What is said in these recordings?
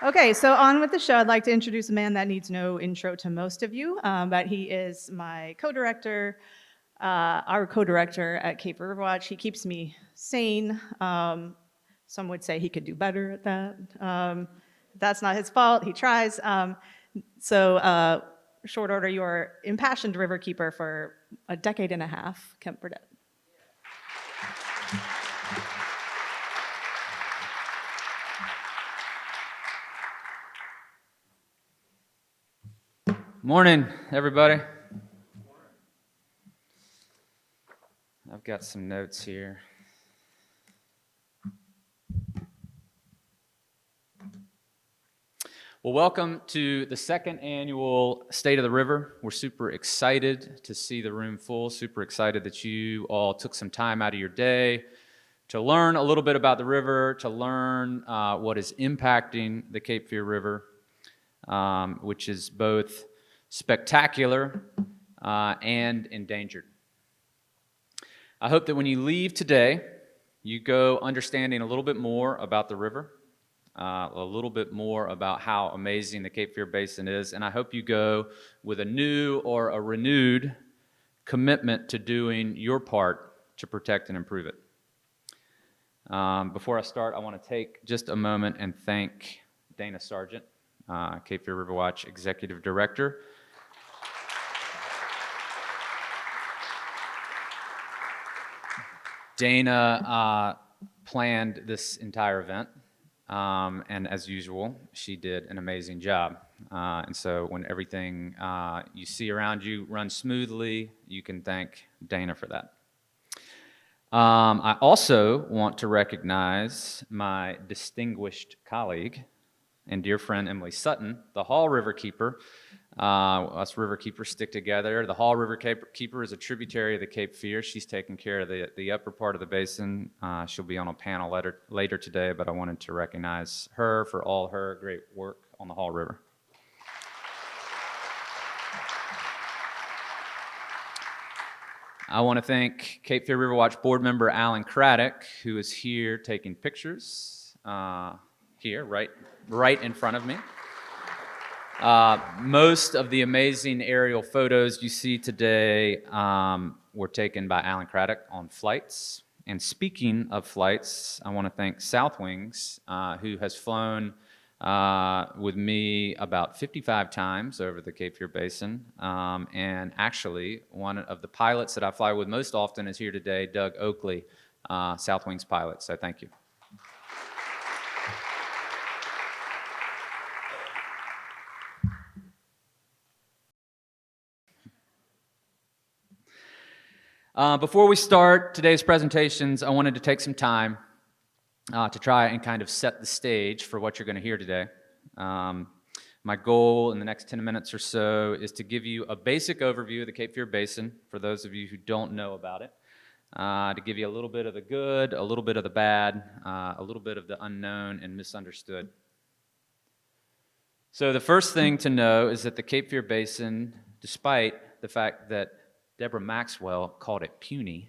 Okay, so on with the show. I'd like to introduce a man that needs no intro to most of you, but he is my co-director, our co-director at Cape Riverwatch. He keeps me sane. Some would say he could do better at that. That's not his fault. He tries. Short order, your impassioned riverkeeper for a decade and a half, Kemp Burdette. Morning, everybody. I've got some notes here. Well, welcome to the second annual State of the River. We're super excited to see the room full, super excited that you all took some time out of your day to learn a little bit about the river, to learn what is impacting the Cape Fear River, which is both spectacular and endangered. I hope that when you leave today, you go understanding a little bit more about the river, a little bit more about how amazing the Cape Fear Basin is, and I hope you go with a new or a renewed commitment to doing your part to protect and improve it. Before I start, I want to take just a moment and thank Dana Sargent, Cape Fear Riverwatch Executive Director. Dana planned this entire event, and as usual, she did an amazing job. And so when everything you see around you runs smoothly, you can thank Dana for that. I also want to recognize my distinguished colleague and dear friend Emily Sutton, the Hall River Keeper. Us river keepers stick together. The Hall River Keeper is a tributary of the Cape Fear. She's taking care of the upper part of the basin. She'll be on a panel later today, but I wanted to recognize her for all her great work on the Hall River. I want to thank Cape Fear Riverwatch board member Alan Craddock, who is here taking pictures, here, right in front of me. Most of the amazing aerial photos you see today were taken by Alan Craddock on flights. And speaking of flights, I want to thank South Wings, who has flown with me about 55 times over the Cape Fear Basin. And actually, one of the pilots that I fly with most often is here today, Doug Oakley, South Wings pilot. So thank you. Before we start today's presentations, I wanted to take some time to try and kind of set the stage for what you're going to hear today. My goal in the next 10 minutes or so is to give you a basic overview of the Cape Fear Basin, for those of you who don't know about it, to give you a little bit of the good, a little bit of the bad, a little bit of the unknown and misunderstood. So the first thing to know is that the Cape Fear Basin, despite the fact that Deborah Maxwell called it puny,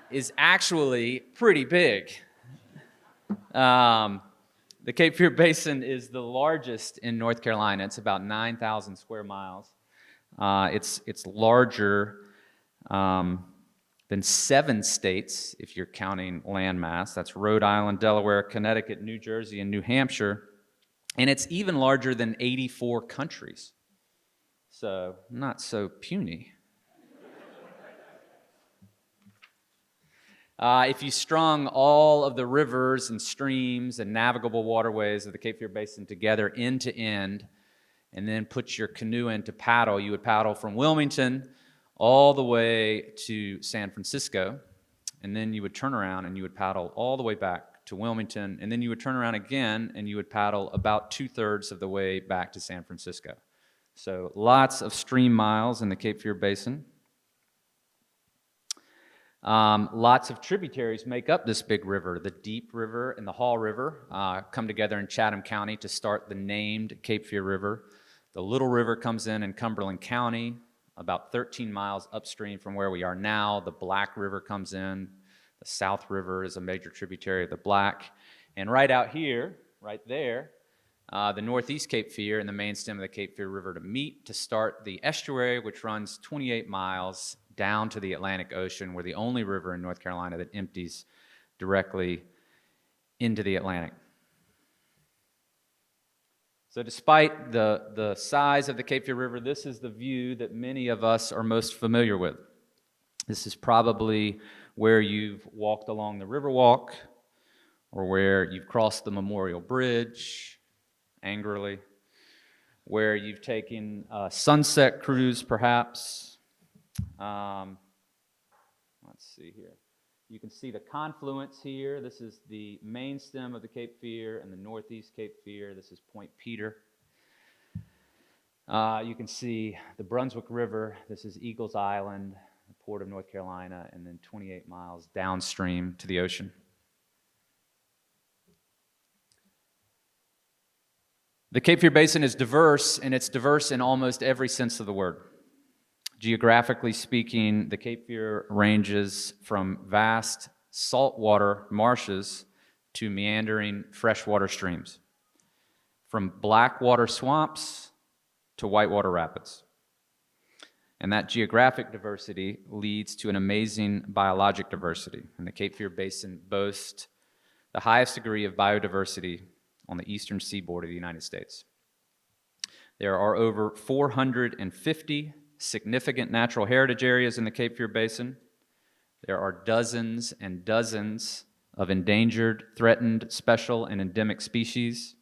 is actually pretty big. The Cape Fear Basin is the largest in North Carolina. It's about 9,000 square miles. It's larger than 7 states, if you're counting land mass. That's Rhode Island, Delaware, Connecticut, New Jersey, and New Hampshire. And it's even larger than 84 countries. So, not so puny. If you strung all of the rivers and streams and navigable waterways of the Cape Fear Basin together end to end, and then put your canoe in to paddle, you would paddle from Wilmington all the way to San Francisco, and then you would turn around and you would paddle all the way back to Wilmington, and then you would turn around again and you would paddle about 2/3 of the way back to San Francisco. So lots of stream miles in the Cape Fear Basin. Lots of tributaries make up this big river. The Deep River and the Hall River come together in Chatham County to start the named Cape Fear River. The Little River comes in Cumberland County, about 13 miles upstream from where we are now. The Black River comes in. The South River is a major tributary of the Black. And right out here, right there, the northeast Cape Fear and the main stem of the Cape Fear River to meet to start the estuary, which runs 28 miles down to the Atlantic Ocean. We're the only river in North Carolina that empties directly into the Atlantic. So despite the size of the Cape Fear River, this is the view that many of us are most familiar with. This is probably where you've walked along the Riverwalk, or where you've crossed the Memorial Bridge angrily, where you've taken a sunset cruise perhaps. Let's see here. You can see the confluence here. This is the main stem of the Cape Fear and the northeast Cape Fear. This is Point Peter. You can see the Brunswick River. This is Eagles Island, the port of North Carolina, and then 28 miles downstream to the ocean. The Cape Fear Basin is diverse, and it's diverse in almost every sense of the word. Geographically speaking, the Cape Fear ranges from vast saltwater marshes to meandering freshwater streams, from blackwater swamps to whitewater rapids. And that geographic diversity leads to an amazing biologic diversity. And the Cape Fear Basin boasts the highest degree of biodiversity on the eastern seaboard of the United States. There are over 450 significant natural heritage areas in the Cape Fear Basin. There are dozens and dozens of endangered, threatened, special, and endemic species,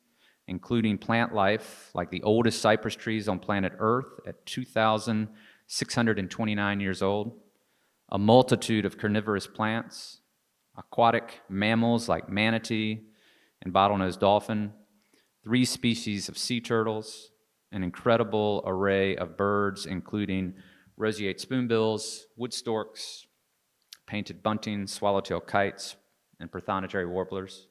including plant life like the oldest cypress trees on planet Earth at 2,629 years old, a multitude of carnivorous plants, aquatic mammals like manatee and bottlenose dolphin, 3 species of sea turtles, an incredible array of birds, including roseate spoonbills, wood storks, painted buntings, swallowtail kites, and prothonotary warblers.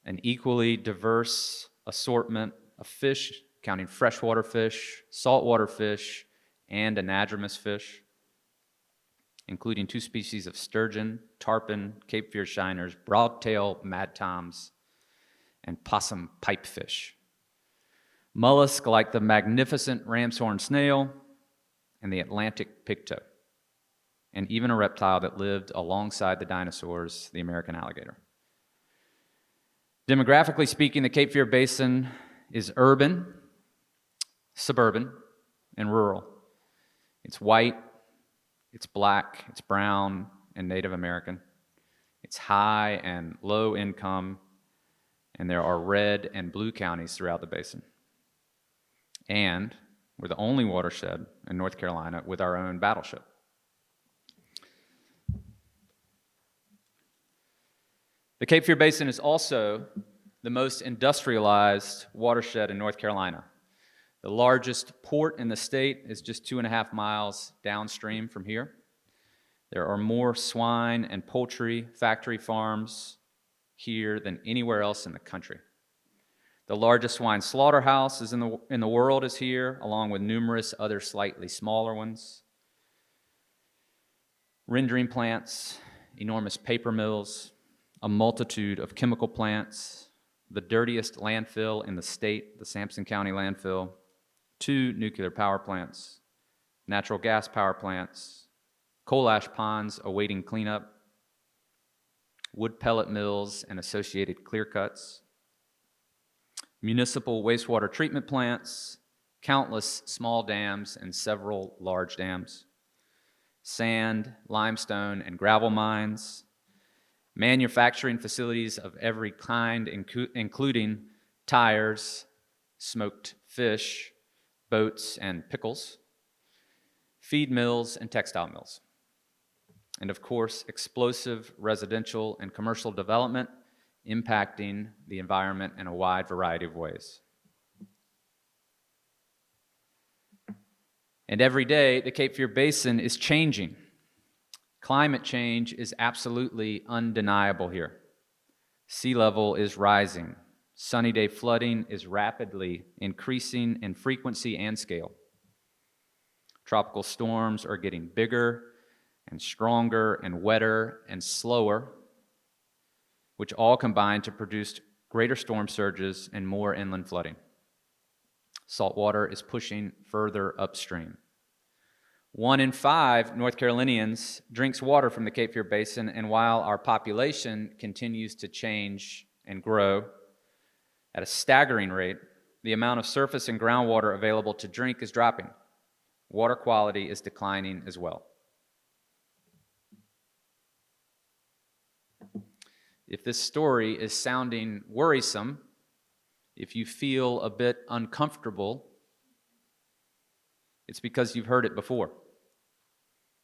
An equally diverse assortment of fish, counting freshwater fish, saltwater fish, and anadromous fish, including 2 species of sturgeon, tarpon, Cape Fear shiners, broadtail mad toms, and possum pipefish. Mollusks like the magnificent ramshorn snail and the Atlantic pigtoe, and even a reptile that lived alongside the dinosaurs, the American alligator. Demographically speaking, the Cape Fear Basin is urban, suburban, and rural. It's white, it's black, it's brown, and Native American. It's high and low income, and there are red and blue counties throughout the basin. And we're the only watershed in North Carolina with our own battleship. The Cape Fear Basin is also the most industrialized watershed in North Carolina. The largest port in the state is just 2.5 miles downstream from here. There are more swine and poultry factory farms here than anywhere else in the country. The largest swine slaughterhouse in the world is here, along with numerous other slightly smaller ones. Rendering plants, enormous paper mills, a multitude of chemical plants, the dirtiest landfill in the state, the Sampson County landfill, 2 nuclear power plants, natural gas power plants, coal ash ponds awaiting cleanup, wood pellet mills and associated clear cuts, municipal wastewater treatment plants, countless small dams and several large dams, sand, limestone, and gravel mines, manufacturing facilities of every kind, including tires, smoked fish, boats, and pickles, feed mills, and textile mills. And of course, explosive residential and commercial development impacting the environment in a wide variety of ways. And every day, the Cape Fear Basin is changing. Climate change is absolutely undeniable here. Sea level is rising. Sunny day flooding is rapidly increasing in frequency and scale. Tropical storms are getting bigger and stronger and wetter and slower, which all combine to produce greater storm surges, and more inland flooding. Salt water is pushing further upstream. 1 in 5 North Carolinians drinks water from the Cape Fear Basin, and while our population continues to change and grow at a staggering rate, the amount of surface and groundwater available to drink is dropping. Water quality is declining as well. If this story is sounding worrisome, if you feel a bit uncomfortable, it's because you've heard it before.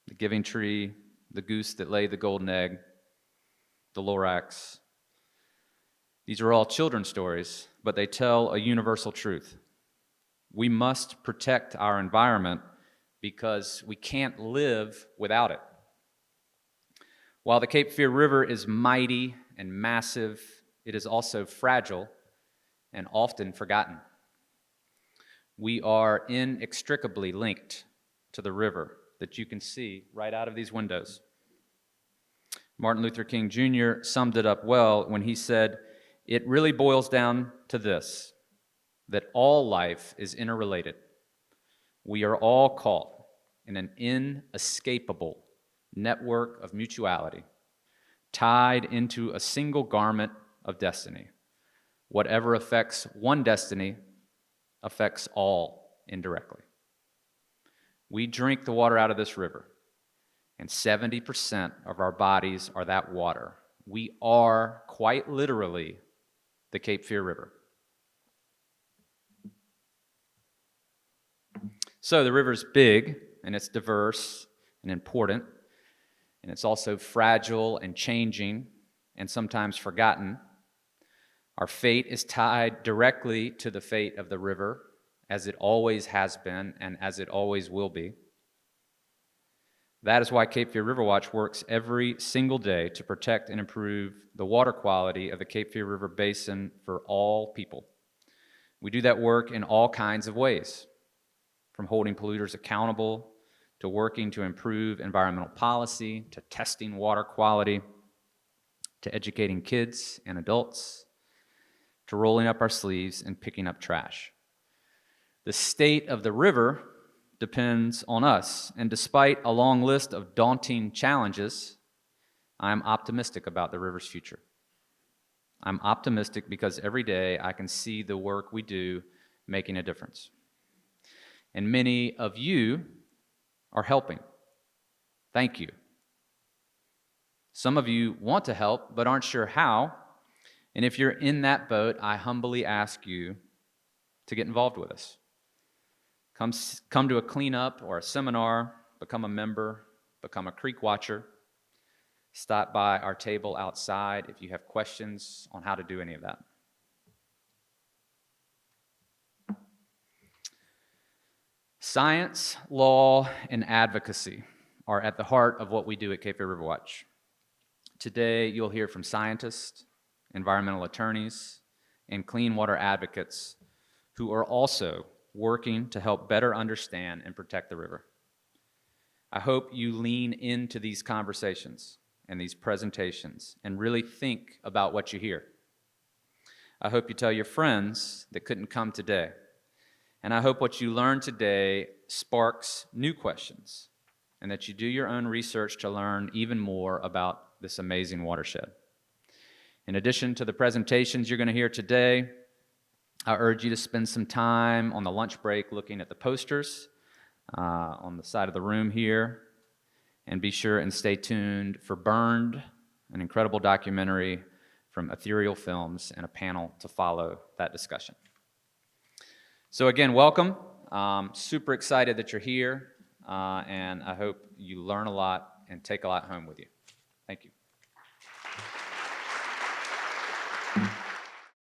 The giving tree, the goose that laid the golden egg, the Lorax. These are all children's stories, but they tell a universal truth. We must protect our environment because we can't live without it. While the Cape Fear River is mighty and massive, it is also fragile and often forgotten. We are inextricably linked to the river that you can see right out of these windows. Martin Luther King Jr. summed it up well when he said, "It really boils down to this, that all life is interrelated. We are all caught in an inescapable network of mutuality, tied into a single garment of destiny. Whatever affects one destiny affects all indirectly." We drink the water out of this river, and 70% of our bodies are that water. We are, quite literally, the Cape Fear River. So the river's big, and it's diverse and important, and it's also fragile and changing and sometimes forgotten. Our fate is tied directly to the fate of the river, as it always has been and as it always will be. That is why Cape Fear River Watch works every single day to protect and improve the water quality of the Cape Fear River Basin for all people. We do that work in all kinds of ways, from holding polluters accountable, to working to improve environmental policy, to testing water quality, to educating kids and adults, to rolling up our sleeves and picking up trash. The state of the river depends on us, and despite a long list of daunting challenges, I'm optimistic about the river's future. I'm optimistic because every day I can see the work we do making a difference. And many of you are helping. Thank you. Some of you want to help but aren't sure how, and if you're in that boat, I humbly ask you to get involved with us. Come to a cleanup or a seminar, become a member, become a creek watcher. Stop by our table outside if you have questions on how to do any of that. Science, law, and advocacy are at the heart of what we do at Cape Fear River Watch. Today, you'll hear from scientists, environmental attorneys, and clean water advocates who are also working to help better understand and protect the river. I hope you lean into these conversations and these presentations and really think about what you hear. I hope you tell your friends that couldn't come today. And I hope what you learn today sparks new questions and that you do your own research to learn even more about this amazing watershed. In addition to the presentations you're going to hear today, I urge you to spend some time on the lunch break looking at the posters on the side of the room here, and be sure and stay tuned for Burned, an incredible documentary from Ethereal Films, and a panel to follow that discussion. So again, welcome. Super excited that you're here, and I hope you learn a lot and take a lot home with you. Thank you.